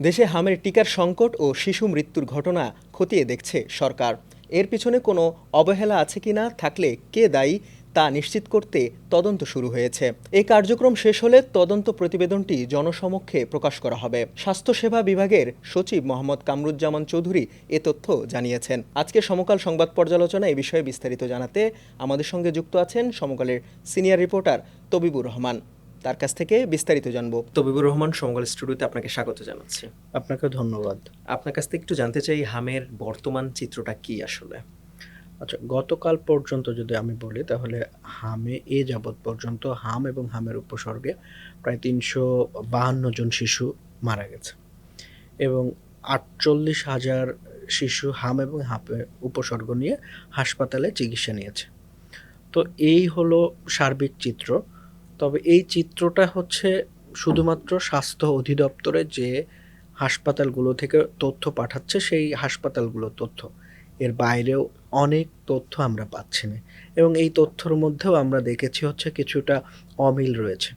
দেশে হামের টিকার সংকট ও শিশু মৃত্যুর ঘটনা খতিয়ে দেখছে সরকার। এর পিছনে কোনো অবহেলা আছে কিনা, থাকলে কে দায়ী তা নিশ্চিত করতে তদন্ত শুরু হয়েছে। এই কার্যক্রম শেষ হলে তদন্ত প্রতিবেদনটি জনসমক্ষে প্রকাশ করা হবে। স্বাস্থ্যসেবা বিভাগের সচিব মোহাম্মদ কামরুজ্জামান চৌধুরী এ তথ্য জানিয়েছেন। আজকে সমকাল সংবাদ পর্যালোচনা এ বিষয়ে বিস্তারিত জানাতে আমাদের সঙ্গে যুক্ত আছেন সমকালের সিনিয়র রিপোর্টার তবিবুর রহমান। তার কাছ থেকে বিস্তারিত জানবো। তবিবুর রহমান, সমকাল স্টুডিওতে আপনাকে স্বাগত জানাচ্ছি। আপনাকে ধন্যবাদ। আপনার কাছ থেকে একটু জানতে চাই, হামের বর্তমান চিত্রটা কি আসলে? আচ্ছা, গতকাল পর্যন্ত যদি আমি বলি তাহলে হামে এ যাবৎ পর্যন্ত হাম এবং হামের উপসর্গে প্রায় ৩৫২ জন শিশু মারা গেছে এবং ৪৮,০০০ শিশু হাম এবং হামের উপসর্গ নিয়ে হাসপাতালে চিকিৎসা নিয়েছে। তো এই হলো সার্বিক চিত্র। তবে এই চিত্রটা হচ্ছে শুধুমাত্র স্বাস্থ্য অধিদপ্তরে যে হাসপাতালগুলো থেকে তথ্য পাঠাচ্ছে সেই হাসপাতালগুলোর তথ্য। এর বাইরেও অনেক তথ্য আমরা পাচ্ছি না এবং এই তথ্যর মধ্যেও আমরা দেখেছি হচ্ছে কিছুটা অমিল রয়েছে।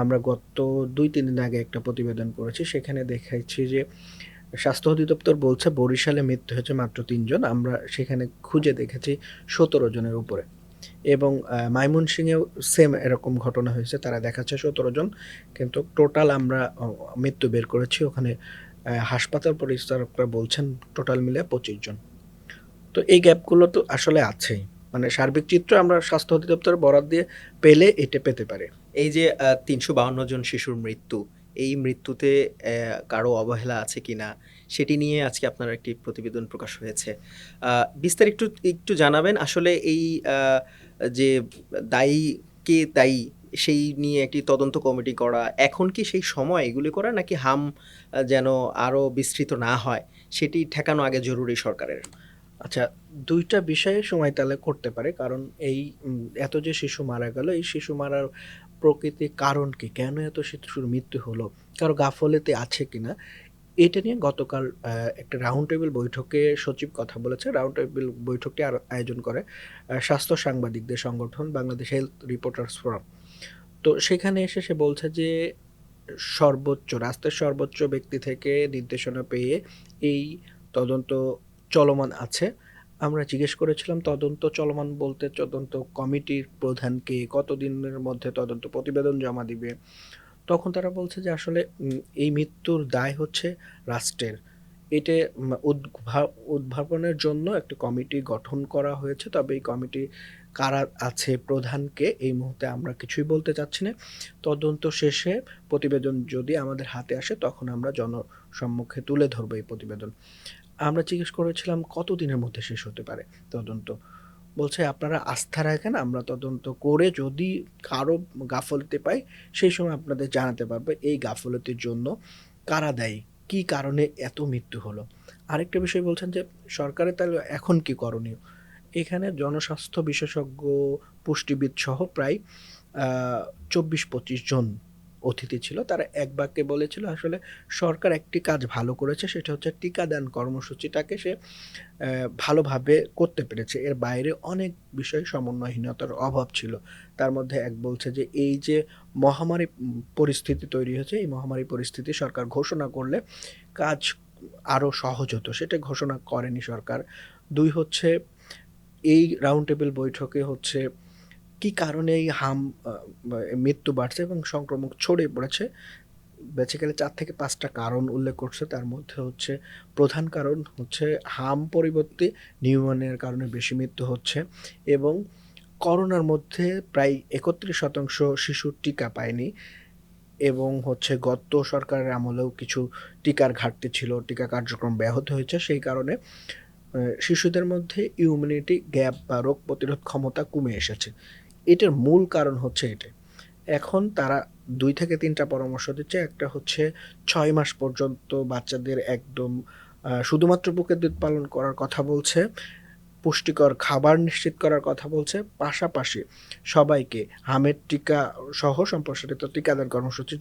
আমরা গত ২-৩ দিন আগে একটা প্রতিবেদন করেছি, সেখানে দেখাচ্ছি যে স্বাস্থ্য অধিদপ্তর বলছে বরিশালে মৃত্যু হয়েছে মাত্র ৩ জন, আমরা সেখানে খুঁজে দেখেছি ১৭ জনের উপরে। এবং ময়মনসিংহেও সেম এরকম ঘটনা হয়েছে, তারা দেখাচ্ছে ১৭ জন, কিন্তু টোটাল আমরা মৃত্যু বের করেছি ওখানে। হাসপাতাল পরিচালকরা বলছেন টোটাল মিলে ২৫ জন। তো এই গ্যাপগুলো তো আসলে আছেই, মানে সার্বিক চিত্র আমরা স্বাস্থ্য অধিদপ্তরের বরাত দিয়ে পেলে এটা পেতে পারে। এই যে ৩৫২ জন শিশুর মৃত্যু, এই মৃত্যুতে কারো অবহেলা আছে কিনা সেটি নিয়ে আজকে আপনার একটি প্রতিবেদন প্রকাশ হয়েছে। বিস্তারিত একটু জানাবেন। আসলে এই যে দায়ী, কে দায়ী সেই নিয়ে একটি তদন্ত কমিটি করা, এখন কি সেই সময় এগুলি করা, নাকি হাম যেন আরও বিস্তৃত না হয় সেটি ঠেকানো আগে জরুরি সরকারের? আচ্ছা, ২ টা বিষয়ে সময় তাহলে করতে পারে। কারণ এই এত যে শিশু মারা গেল, এই শিশু মারার প্রকৃতির কারণ কি? কেন এত শিশুর মৃত্যু হলো? কারো গাফিলতি আছে কিনা? এটা নিয়ে গতকাল একটা রাউন্ড টেবিল বৈঠকে সচিব কথা বলেছে। রাউন্ড টেবিল বৈঠকটি আয়োজন করে স্বাস্থ্য সাংবাদিকদের সংগঠন বাংলাদেশ হেলথ রিপোর্টার্স ফোরাম। তো সেখানে এসে সে বলছে যে রাষ্ট্রের সর্বোচ্চ ব্যক্তি থেকে নির্দেশনা পেয়ে এই তদন্ত চলমান আছে। আমরা জিজ্ঞেস করেছিলাম তদন্ত চলমান বলতে তদন্ত কমিটির প্রধানকে কতদিনের মধ্যে তদন্ত প্রতিবেদন জমা দিবে। তখন তারা বলছে যে আসলে এই মৃত্যুর দায় হচ্ছে রাষ্ট্রের। এটা উদ্ভাবনের জন্য একটা কমিটি গঠন করা হয়েছে। তবে এই কমিটি কারা আছে, প্রধানকে এই মুহূর্তে আমরা কিছুই বলতে চাচ্ছি না। তদন্ত শেষে প্রতিবেদন যদি আমাদের হাতে আসে তখন আমরা জনসম্মুখে তুলে ধরবো এই প্রতিবেদন। আমরা জিজ্ঞেস করেছিলাম কতদিনের মধ্যে শেষ হতে পারে তদন্ত। বলছে আপনারা আস্থা রাখেন, আমরা তদন্ত করে যদি কারো গাফলতি পাই সেই সময় আপনাদের জানাতে পারবো এই গাফলতির জন্য কারা দায়ী, কী কারণে এত মৃত্যু হলো। আরেকটা বিষয় বলছেন যে সরকারের তাহলে এখন কি করণীয়? এখানে জনস্বাস্থ্য বিশেষজ্ঞ, পুষ্টিবিদ সহ প্রায় ২৪-২৫ জন অতিথি ছিল। তারা এক বাক্যে বলেছিল আসলে সরকার একটি কাজ ভালো করেছে, সেটা হচ্ছে টিকাদান কর্মসূচিটাকে সে ভালোভাবে করতে পেরেছে। এর বাইরে অনেক বিষয়ে সমন্বয়হীনতার অভাব ছিল। তার মধ্যে এক বলছে যে এই যে মহামারী পরিস্থিতি তৈরি হয়েছে, এই মহামারী পরিস্থিতি সরকার ঘোষণা করলে কাজ আরও সহজ হতো, সেটা ঘোষণা করেনি সরকার। ২ হচ্ছে এই রাউন্ড টেবিল বৈঠকে হচ্ছে কী কারণে এই মৃত্যু বাড়ছে এবং সংক্রমণ ছড়িয়ে পড়েছে, বেসিক্যালি ৪ থেকে ৫টা কারণ উল্লেখ করছে। তার মধ্যে হচ্ছে প্রধান কারণ হচ্ছে হাম পরিবর্তে নিউমোনিয়ার কারণে বেশি মৃত্যু হচ্ছে এবং করোনার মধ্যে প্রায় ৩১% শিশু টিকা পায়নি এবং হচ্ছে গত সরকারের আমলেও কিছু টিকার ঘাটতি ছিল, টিকা কার্যক্রম ব্যাহত হয়েছে। সেই কারণে শিশুদের মধ্যে ইমিউনিটি গ্যাপ বা রোগ প্রতিরোধ ক্ষমতা কমে এসেছে। এটার মূল কারণ হচ্ছে এটা। এখন তারা ২ থেকে ৩টা পরামর্শ দিচ্ছে। একটা হচ্ছে ৬ মাস পর্যন্ত বাচ্চাদের একদম শুধুমাত্র বুকের দুধ পালন করার কথা বলছে, পুষ্টিকর খাবার নিশ্চিত করার কথা বলছে, পাশাপাশি সবাইকে হামের টিকা সহ সম্প্রসারিত টিকাদান কর্মসূচি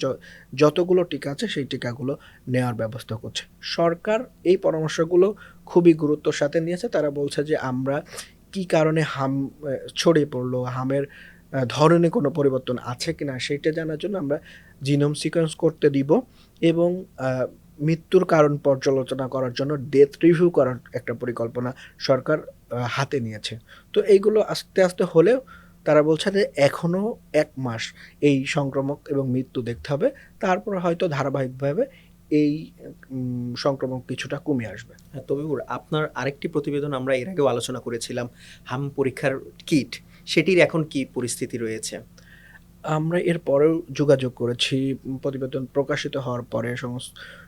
যতগুলো টিকা আছে সেই টিকাগুলো নেওয়ার ব্যবস্থা করছে। সরকার এই পরামর্শগুলো খুবই গুরুত্বের সাথে নিয়েছে। তারা বলছে যে আমরা কী কারণে হাম ছড়িয়ে পড়লো, হামের ধরনে কোনো পরিবর্তন আছে কিনা সেইটা জানার জন্য আমরা জিনোম সিকোয়েন্স করতে দিব এবং মৃত্যুর কারণ পর্যালোচনা করার জন্য ডেথ রিভিউ করার একটা পরিকল্পনা সরকার হাতে নিয়েছে। তো এইগুলো আস্তে, আস্তে হলেও তারা বলছে যে এখনো ১ মাস এই সংক্রমক এবং মৃত্যু দেখতে হবে। তারপরে হয়তো ধারাবাহিকভাবে এই সংক্রমণ কিছুটা কমে আসবে। হ্যাঁ, তবিবুর, আপনার আরেকটি প্রতিবেদন আমরা এর আগেও আলোচনা করেছিলাম, হাম পরীক্ষার কিট, সেটির এখন কি পরিস্থিতি রয়েছে? আমরা এর পরেও যোগাযোগ করেছি। প্রতিবেদন প্রকাশিত হওয়ার পরে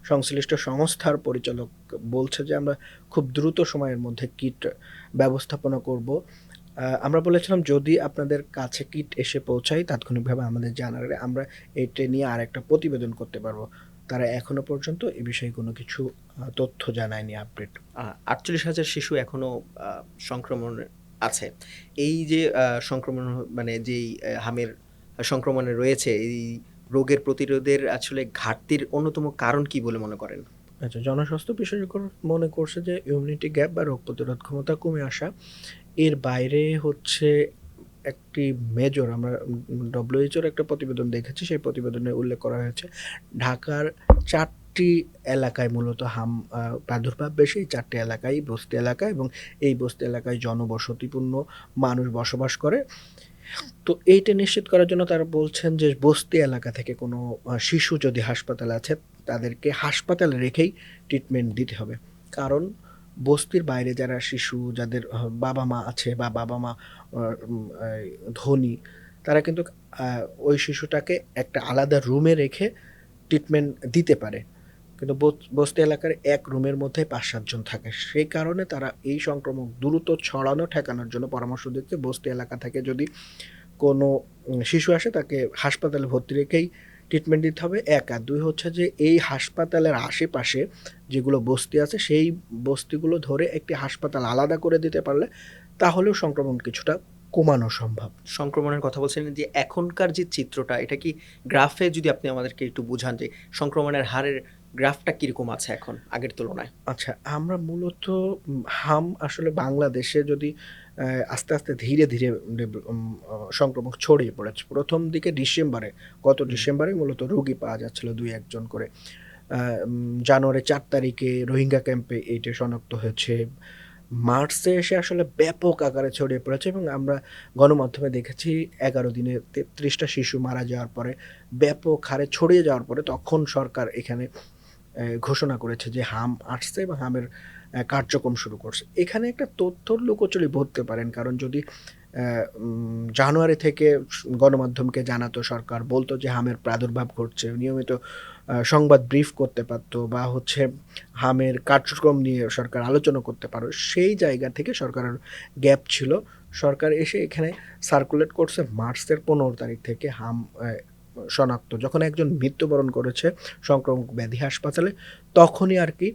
সংশ্লিষ্ট সংস্থার পরিচালক বলছে যে, "আমরা খুব দ্রুত সময়ের মধ্যে কিট ব্যবস্থাপনা করব।" আমরা বলেছিলাম, "যদি আপনাদের কাছে কিট এসে পৌঁছায় তাৎক্ষণিকভাবে আমাদের জানালে আমরা এটা নিয়ে আরেকটা প্রতিবেদন করতে পারব।" তারা এখনো পর্যন্ত এ বিষয়ে কোনো কিছু তথ্য জানায়নি, আপডেট। ৪৮,০০০ শিশু এখনো সংক্রমণ আছে। এই যে সংক্রমণ মানে যেই হামের সংক্রমণে রয়েছে, এই রোগের প্রতিরোধের আসলে ঘাটতির অন্যতম কারণ কি বলে মনে করেন? আচ্ছা, জনস্বাস্থ্য বিশেষজ্ঞ মনে করছে যে ইমিউনিটি গ্যাপ বা রোগ প্রতিরোধ ক্ষমতা কমে আসা। এর বাইরে হচ্ছে একটি মেজর আমরা WHO র একটা প্রতিবেদন দেখেছি। সেই প্রতিবেদনে উল্লেখ করা হয়েছে ঢাকার ৪ টি এলাকায় মূলত প্রাদুর্ভাব বেশি। ৪ টি এলাকাই বস্তি এলাকা এবং এই বস্তি এলাকায় জনবসতিপূর্ণ মানুষ বসবাস করে। তো এইটা নিশ্চিত করার জন্য তারা বলছেন যে বস্তি এলাকা থেকে কোনো শিশু যদি হাসপাতালে আছে তাদেরকে হাসপাতালে রেখেই ট্রিটমেন্ট দিতে হবে। কারণ বস্তির বাইরে যারা শিশু যাদের বাবা-মা আছে বা বাবা-মা ধনী তারা কিন্তু ওই শিশুটাকে একটা আলাদা রুমে রেখে ট্রিটমেন্ট দিতে পারে। কিন্তু বস্তি এলাকার এক রুমের মধ্যে ৫-৭ জন থাকে। সেই কারণে তারা এই সংক্রমণ দ্রুত ছড়ানো ঠেকানোর জন্য পরামর্শ দিচ্ছে বস্তি এলাকা থেকে যদি কোনো শিশু আসে তাকে হাসপাতালে ভর্তি রেখেই ট্রিটমেন্ট দিতে হবে ১ আর ২ হচ্ছে যে এই হাসপাতালের আশেপাশে যেগুলো বস্তি আছে সেই বস্তিগুলো ধরে একটি হাসপাতাল আলাদা করে দিতে পারলে তাহলেও সংক্রমণ কিছুটা কমানো সম্ভব। সংক্রমণের কথা বলছিলেন যে এখনকার যে চিত্রটা, এটা কি গ্রাফে যদি আপনি আমাদেরকে একটু বুঝান যে সংক্রমণের হারের গ্রাফটা কিরকম আছে এখন আগের তুলনায়? আচ্ছা, আমরা মূলত আসলে বাংলাদেশে যদি আস্তে, আস্তে ধীরে, ধীরে সংক্রমণ ছড়িয়ে পড়েছে। ১ম দিকে গত হুম। ডিসেম্বরে মূলত রোগী পাওয়া যাচ্ছিল ২-১ জন করে। জানুয়ারির ৪ তারিখে রোহিঙ্গা ক্যাম্পে এইটা শনাক্ত হয়েছে। মার্চে এসে আসলে ব্যাপক আকারে ছড়িয়ে পড়েছে এবং আমরা গণমাধ্যমে দেখেছি ১১ দিনে ৩৩ টা শিশু মারা যাওয়ার পরে, ব্যাপক হারে ছড়িয়ে যাওয়ার পরে তখন সরকার এখানে ঘোষণা করেছে যে আসছে এবং হামের কার্যক্রম শুরু করছে। এখানে একটা তথ্যর লুকোচুরি ধরতে পারেন। কারণ যদি জানুয়ারি থেকে গণমাধ্যমকে জানাতো সরকার, বলতো যে হামের প্রাদুর্ভাব ঘটছে। নিয়মিত সংবাদ ব্রিফ করতে পারত বা হচ্ছে হামের কার্যক্রম নিয়ে সরকার আলোচনা করতে পারো। সেই জায়গা থেকে সরকারের গ্যাপ ছিল। সরকার এসে এখানে সার্কুলেট করছে মার্চের ১৫ তারিখ থেকে শনাক্ত। যখন একজন মৃত্যুবরণ করেছে সংক্রামক ব্যাধি হাসপাতালে, তখনই আরকি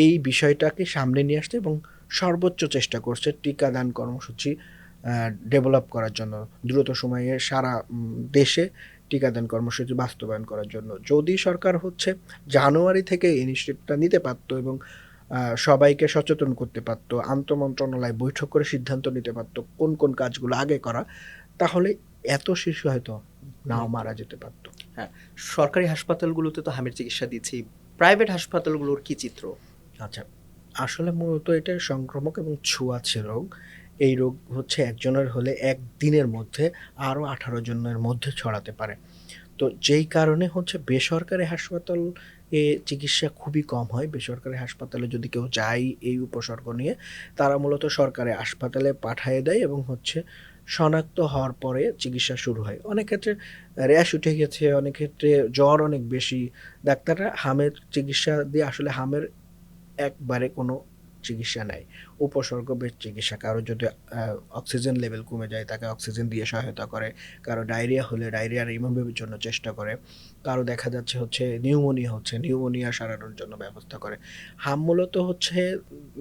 এই বিষয়টাকে সামনে নিয়ে আসছে এবং সর্বোচ্চ চেষ্টা করছে টিকাদান কর্মসূচি ডেভেলপ করার জন্য। দ্রুত সময়ে সারা দেশে টিকাদান কর্মসূচি বাস্তবায়ন করার জন্য। যদি সরকার হচ্ছে জানুয়ারি থেকে এই ইনিশিয়েটিভটা নিতে পারত এবং সবাইকে সচেতন করতে পারত, আন্তঃমন্ত্রণালয় বৈঠক করে সিদ্ধান্ত নিতে পারত কোন, কোন কাজগুলো আগে করা, তাহলে এত শিশু হয়তো নাও হুম। মারা যেতে পারত। হ্যাঁ, সরকারি হাসপাতালগুলোতে তো হামের চিকিৎসা দিচ্ছি। প্রাইভেট হাসপাতালগুলোর কি চিত্র? আচ্ছা, আসলে মূলত এটা সংক্রামক এবং ছোঁয়াচে রোগ। এই রোগ হচ্ছে একজনের হলে একদিনের মধ্যে আরও ১৮ জনের মধ্যে ছড়াতে পারে। তো যেই কারণে হচ্ছে বেসরকারি চিকিৎসা খুবই কম হয়। বেসরকারি হাসপাতালে যদি কেউ যায় এই উপসর্গ নিয়ে, তারা মূলত সরকারি হাসপাতালে পাঠায়ে দেয় এবং হচ্ছে শনাক্ত হওয়ার পরে চিকিৎসা শুরু হয়। অনেক ক্ষেত্রে র্যাশ উঠে গেছে, অনেক ক্ষেত্রে জ্বর অনেক বেশি। ডাক্তাররা হামের চিকিৎসা দিয়ে আসলে একবারে কোনো চিকিৎসা নাই। উপসর্গ বেশ চিকিৎসা। কারো যদি অক্সিজেন লেভেল কমে যায় তাকে অক্সিজেন দিয়ে সহায়তা করে। কারো ডায়রিয়া হলে ডায়রিয়া রিমুভের জন্য চেষ্টা করে। কারো দেখা যাচ্ছে নিউমোনিয়া সারানোর জন্য ব্যবস্থা করে। মূলত হচ্ছে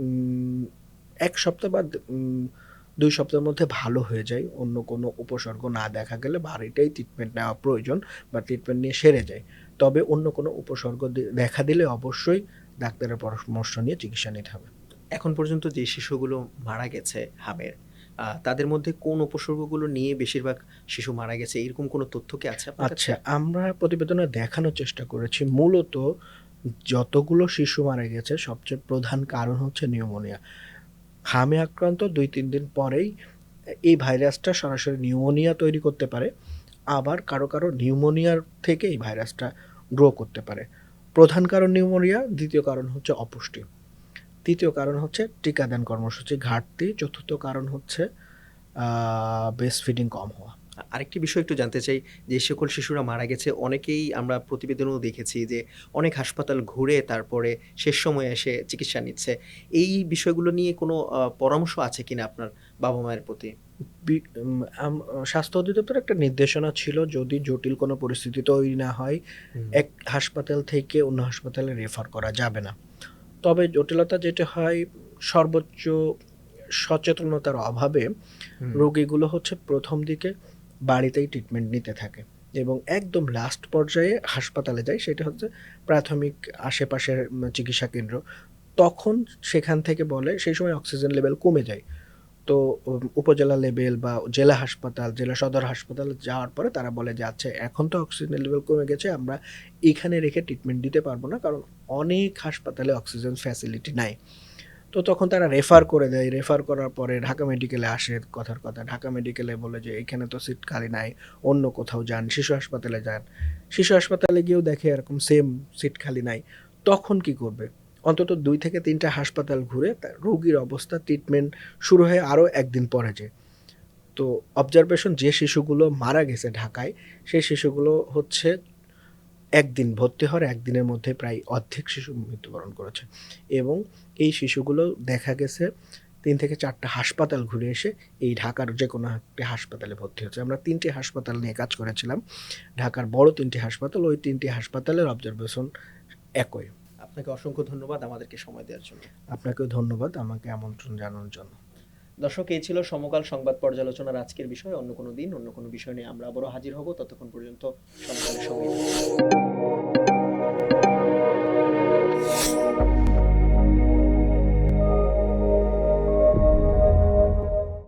উম ১ সপ্তাহ বা ২ সপ্তাহের মধ্যে ভালো হয়ে যায়। অন্য কোনো উপসর্গ না দেখা গেলে বাড়িতেই ট্রিটমেন্ট নেওয়া প্রয়োজন বা ট্রিটমেন্ট নিয়ে সেরে যায়। তবে অন্য কোনো উপসর্গ দেখা দিলে অবশ্যই ডাক্তারের পরামর্শ নিয়ে চিকিৎসা নিতে হবে। এখন পর্যন্ত যে শিশুগুলো মারা গেছে হামের, তাদের মধ্যে কোন উপসর্গগুলো নিয়ে বেশিরভাগ শিশু মারা গেছে, এরকম কোনো তথ্য কি আছে আপনার কাছে? আচ্ছা, আমরা প্রতিবেদনে দেখানোর চেষ্টা করেছি মূলত যতগুলো শিশু মারা গেছে সবচেয়ে প্রধান কারণ হচ্ছে নিউমোনিয়া। হামে আক্রান্ত ২-৩ দিন পরেই এই ভাইরাসটা সরাসরি নিউমোনিয়া তৈরি করতে পারে। আবার কারো নিউমোনিয়ার থেকে এই ভাইরাসটা গ্রো করতে পারে। প্রধান কারণ নিউমোনিয়া, দ্বিতীয় কারণ হচ্ছে অপুষ্টি। তৃতীয় কারণ হচ্ছে টিকাদান কর্মসূচি ঘাটতি। চতুর্থ কারণ হচ্ছে ব্রেস্ট ফিডিং কম হওয়া। আরেকটি বিষয় একটু জানতে চাই, যে সকল শিশুরা মারা গেছে অনেকেই আমরা প্রতিবেদনেও দেখেছি যে অনেক হাসপাতাল ঘুরে তারপরে শেষ সময়ে এসে চিকিৎসা নিচ্ছে। এই বিষয়গুলো নিয়ে কোনো পরামর্শ আছে কিনা আপনার বাবা-মায়ের প্রতি? বি উম আম স্বাস্থ্য অধিদপ্তরের একটা নির্দেশনা ছিল, যদি জটিল কোনো পরিস্থিতি তৈরি না হয়, হুম, এক হাসপাতাল থেকে অন্য হাসপাতালে রেফার করা যাবে না। তবে জটিলতা যেটা হয়, সর্বোচ্চ সচেতনতার অভাবে হুম। রোগীগুলো হচ্ছে ১ম দিকে বাড়িতেই ট্রিটমেন্ট নিতে থাকে এবং একদম লাস্ট পর্যায়ে হাসপাতালে যায়, সেটা হচ্ছে প্রাথমিক আশেপাশের চিকিৎসা কেন্দ্র। তখন সেখান থেকে বলে সেই সময় অক্সিজেন লেভেল কমে যায়। তো উপজেলা লেভেল বা জেলা হাসপাতাল, জেলা সদর হাসপাতালে যাওয়ার পরে তারা বলে যে, "আচ্ছা, এখন তো অক্সিজেন লেভেল কমে গেছে, আমরা এখানে রেখে ট্রিটমেন্ট দিতে পারবো না। কারণ অনেক হাসপাতালে অক্সিজেন ফ্যাসিলিটি নাই।" তো তখন তারা রেফার করে দেয়। রেফার করার পরে ঢাকা মেডিকেলে আসে, কথার কথা। ঢাকা মেডিকেলে বলে যে, "এখানে তো সিট খালি নাই, অন্য কোথাও যান, শিশু হাসপাতালে যান।" শিশু হাসপাতালে গিয়েও দেখে এরকম সেম সিট খালি নাই। তখন কি করবে? অন্তত ২ থেকে ৩ টা হাসপাতাল ঘুরে রোগীর অবস্থা, ট্রিটমেন্ট শুরু হয়ে আরও ১ দিন পরে যেয়ে। তো অবজারভেশন, যে শিশুগুলো মারা গেছে ঢাকায়, সেই শিশুগুলো হচ্ছে একদিন ভর্তি হওয়ার ১ দিনের মধ্যে প্রায় অর্ধেক শিশু মৃত্যুবরণ করেছে এবং এই শিশুগুলো দেখা গেছে ৩ থেকে ৪ টা হাসপাতাল ঘুরে এসে এই ঢাকার যেকোনো একটি হাসপাতালে ভর্তি হচ্ছে। আমরা ৩ টি হাসপাতাল নিয়ে কাজ করেছিলাম। ঢাকার বড় ৩ টি হাসপাতাল, ওই ৩ টি হাসপাতালের অবজারভেশন একই। আপনাকে অসংখ্য ধন্যবাদ আমাদেরকে সময় দেওয়ার জন্য। আপনাকেও ধন্যবাদ আমাকে আমন্ত্রণ জানানোর জন্য। দর্শক, এই ছিল সমকাল সংবাদ পর্যালোচনার আজকের বিষয়। অন্য কোনো দিন অন্য কোনো বিষয় নিয়ে আমরা আবারও হাজির হব। ততক্ষণ পর্যন্ত সমকালের সঙ্গেই থাকুন।